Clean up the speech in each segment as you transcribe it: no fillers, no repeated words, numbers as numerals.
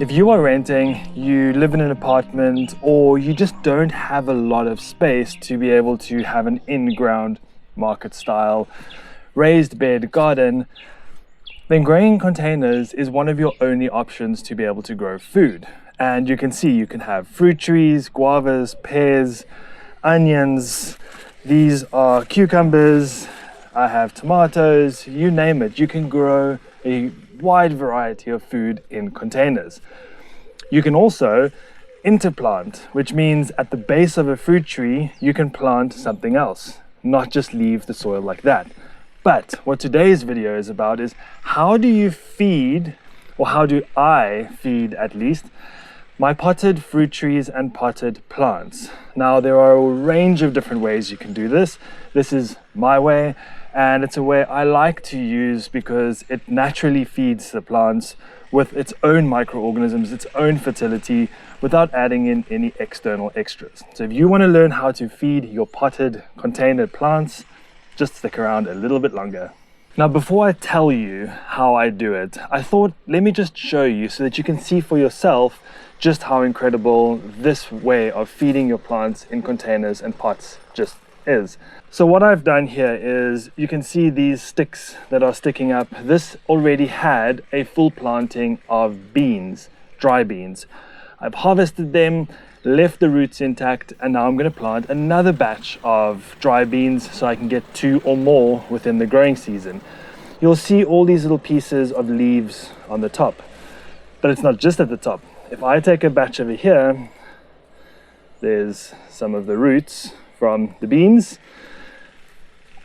If you are renting, you live in an apartment, or you just don't have a lot of space to be able to have an in-ground market style raised bed garden, then growing in containers is one of your only options to be able to grow food. And you can see you can have fruit trees, guavas, pears, onions. These are cucumbers. I have tomatoes, you name it. You can grow a wide variety of food in containers. You can also interplant, which means at the base of a fruit tree, you can plant something else, not just leave the soil like that. But what today's video is about is how do you feed, or how do I feed at least, my potted fruit trees and potted plants. Now there are a range of different ways you can do this. This is my way, and it's a way I like to use because it naturally feeds the plants with its own microorganisms, its own fertility, without adding in any external extras. So if you want to learn how to feed your potted container plants, just stick around a little bit longer. Now, before I tell you how I do it, I thought let me just show you so that you can see for yourself just how incredible this way of feeding your plants in containers and pots just is. So what I've done here is you can see these sticks that are sticking up. This already had a full planting of beans, dry beans. I've harvested them, left the roots intact, and now I'm going to plant another batch of dry beans so I can get 2 or more within the growing season. You'll see all these little pieces of leaves on the top, but it's not just at the top. If I take a batch over here, there's some of the roots from the beans.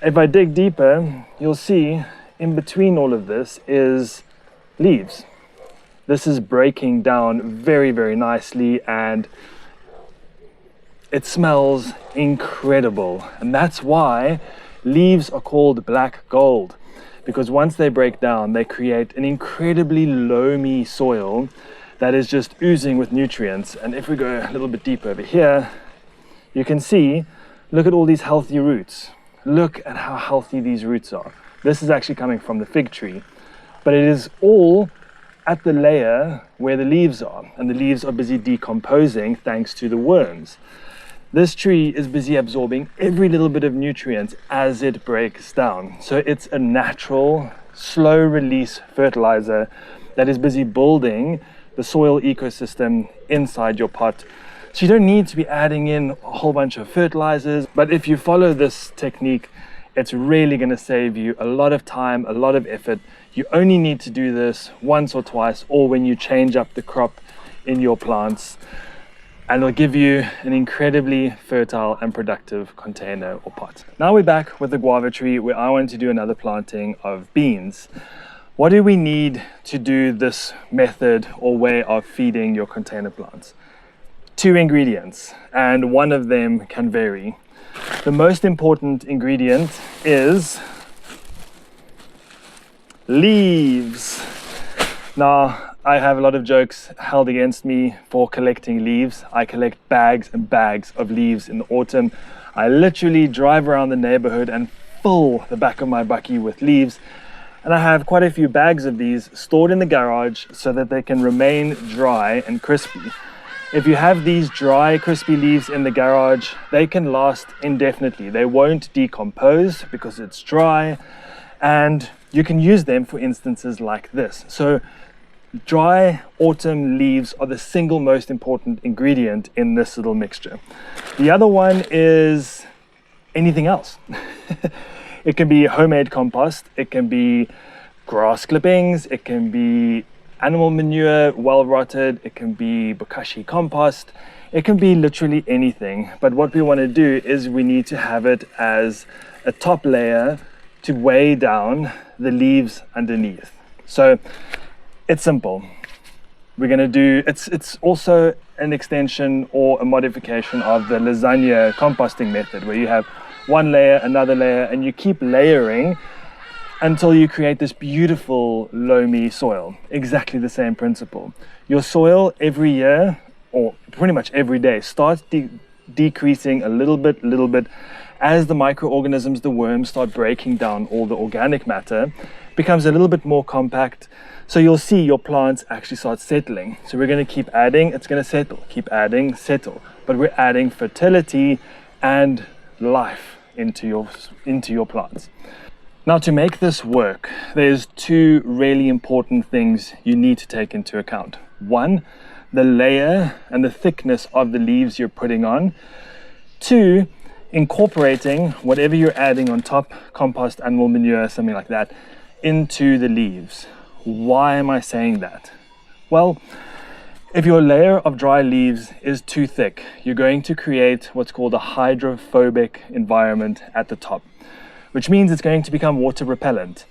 If I dig deeper, you'll see in between all of this is leaves. This is breaking down very, very nicely, and it smells incredible. And that's why leaves are called black gold, because once they break down, they create an incredibly loamy soil that is just oozing with nutrients. And if we go a little bit deeper over here, you can see, look at all these healthy roots. Look at how healthy these roots are. This is actually coming from the fig tree, but it is all at the layer where the leaves are, and the leaves are busy decomposing thanks to the worms. This tree is busy absorbing every little bit of nutrients as it breaks down. So it's a natural, slow release fertilizer that is busy building the soil ecosystem inside your pot. So you don't need to be adding in a whole bunch of fertilizers, but if you follow this technique, it's really going to save you a lot of time, a lot of effort. You only need to do this once or twice, or when you change up the crop in your plants, and it'll give you an incredibly fertile and productive container or pot. Now we're back with the guava tree, where I want to do another planting of beans. What do we need to do this method or way of feeding your container plants? 2 ingredients, and one of them can vary. The most important ingredient is leaves. Now, I have a lot of jokes held against me for collecting leaves. I collect bags and bags of leaves in the autumn. I literally drive around the neighborhood and fill the back of my bakkie with leaves. And I have quite a few bags of these stored in the garage so that they can remain dry and crispy. If you have these dry, crispy leaves in the garage, they can last indefinitely. They won't decompose because it's dry, and you can use them for instances like this. So dry autumn leaves are the single most important ingredient in this little mixture. The other one is anything else. It can be homemade compost, it can be grass clippings, it can be animal manure, well rotted, it can be bokashi compost, it can be literally anything. But what we want to do is we need to have it as a top layer to weigh down the leaves underneath. So it's simple. We're going to do, it's also an extension or a modification of the lasagna composting method, where you have one layer, another layer, and you keep layering until you create this beautiful loamy soil. Exactly the same principle. Your soil every year, or pretty much every day, starts decreasing a little bit as the microorganisms, the worms, start breaking down all the organic matter, becomes a little bit more compact. So you'll see your plants actually start settling. So we're going to keep adding, it's going to settle, keep adding, settle. But we're adding fertility and life into your plants. Now, to make this work, there's two really important things you need to take into account. One, the layer and the thickness of the leaves you're putting on. Two, incorporating whatever you're adding on top, compost, animal manure, something like that, into the leaves. Why am I saying that? Well, if your layer of dry leaves is too thick, you're going to create what's called a hydrophobic environment at the top, which means it's going to become water repellent.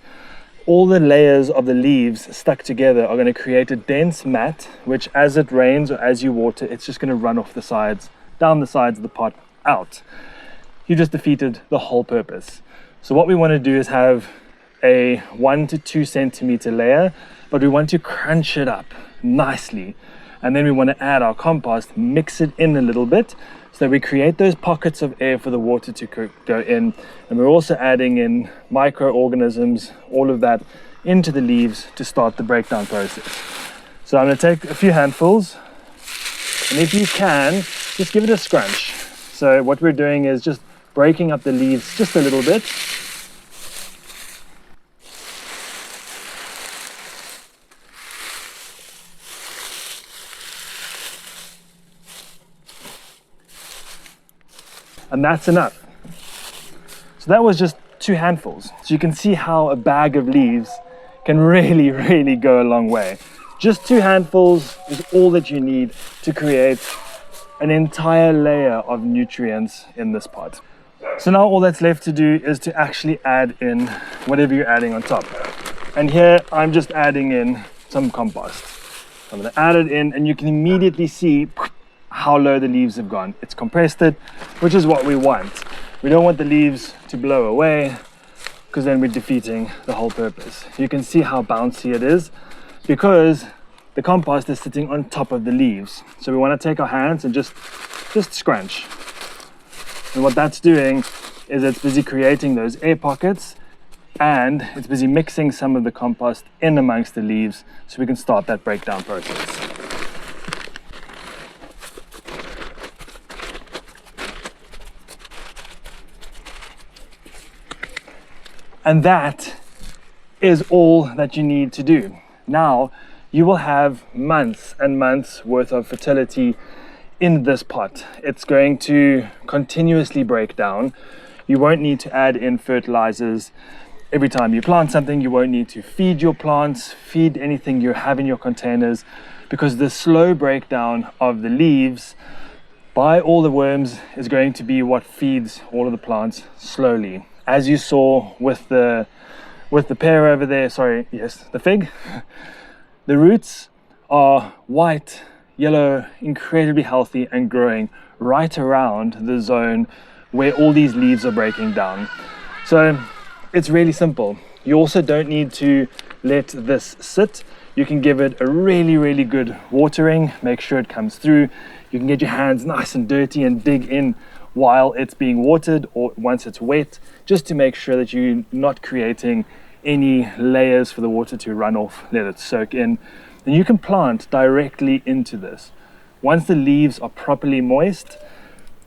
All the layers of the leaves stuck together are going to create a dense mat, which as it rains or as you water, it's just going to run off the sides, down the sides of the pot, out. You just defeated the whole purpose. So what we want to do is have a 1 to 2 centimeter layer, but we want to crunch it up nicely. And then we want to add our compost, mix it in a little bit, so that we create those pockets of air for the water to go in. And we're also adding in microorganisms, all of that, into the leaves to start the breakdown process. So I'm going to take a few handfuls, and if you can, just give it a scrunch. So what we're doing is just breaking up the leaves just a little bit. And that's enough. So that was just 2 handfuls. So you can see how a bag of leaves can really go a long way. Just 2 handfuls is all that you need to create an entire layer of nutrients in this pot. So now all that's left to do is to actually add in whatever you're adding on top. And here I'm just adding in some compost. I'm going to add it in, and you can immediately see how low the leaves have gone. It's compressed it, which is what we want. We don't want the leaves to blow away, because then we're defeating the whole purpose. You can see how bouncy it is because the compost is sitting on top of the leaves. So we want to take our hands and just scrunch. And what that's doing is it's busy creating those air pockets, and it's busy mixing some of the compost in amongst the leaves so we can start that breakdown process. And that is all that you need to do. Now, you will have months and months worth of fertility in this pot. It's going to continuously break down. You won't need to add in fertilizers every time you plant something. You won't need to feed your plants, feed anything you have in your containers, because the slow breakdown of the leaves by all the worms is going to be what feeds all of the plants slowly. As you saw with the pear over there, the fig, the roots are white, yellow, incredibly healthy and growing right around the zone where all these leaves are breaking down. So it's really simple. You also don't need to let this sit. You can give it a really good watering, make sure it comes through. You can get your hands nice and dirty and dig in while it's being watered or once it's wet, just to make sure that you're not creating any layers for the water to run off. Let it soak in. And you can plant directly into this. Once the leaves are properly moist,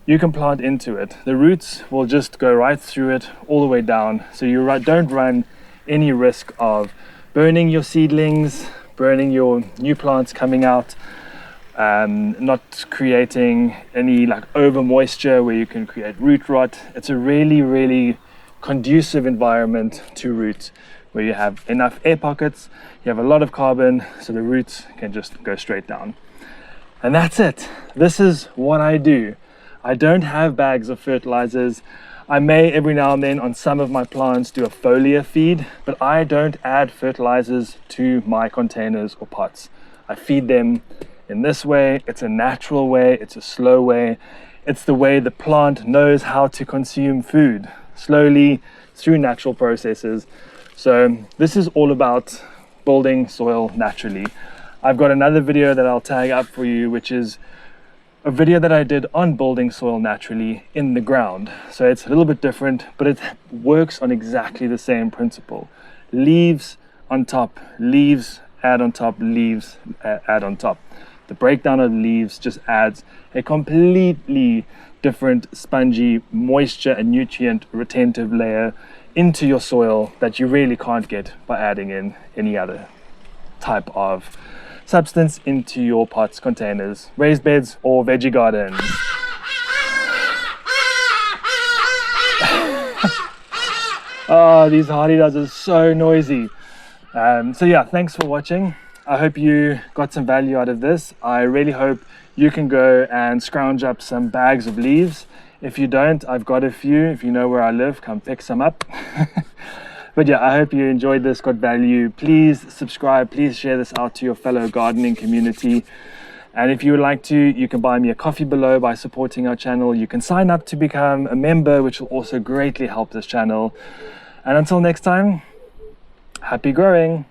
you can plant into it. The roots will just go right through it all the way down, so you don't run any risk of burning your seedlings, burning your new plants coming out, not creating any over moisture where you can create root rot. It's a really conducive environment to roots, where you have enough air pockets, you have a lot of carbon, so the roots can just go straight down. And that's it. This is what I do. I don't have bags of fertilizers. I may every now and then on some of my plants do a foliar feed, but I don't add fertilizers to my containers or pots. I feed them in this way. It's a natural way, it's a slow way. It's the way the plant knows how to consume food, slowly through natural processes. So this is all about building soil naturally. I've got another video that I'll tag up for you, which is a video that I did on building soil naturally in the ground. So it's a little bit different, but it works on exactly the same principle. leaves on top, leaves, add on top, leaves, add on top. The breakdown of leaves just adds a completely different spongy moisture and nutrient retentive layer into your soil that you really can't get by adding in any other type of substance into your pots, containers, raised beds, or veggie gardens. Oh, these hardy dogs are so noisy. So yeah, thanks for watching. I hope you got some value out of this. I really hope you can go and scrounge up some bags of leaves. If you don't, I've got a few. If you know where I live, come pick some up. But yeah, I hope you enjoyed this, got value. Please subscribe, please share this out to your fellow gardening community. And if you would like to, you can buy me a coffee below by supporting our channel. You can sign up to become a member, which will also greatly help this channel. And until next time, happy growing.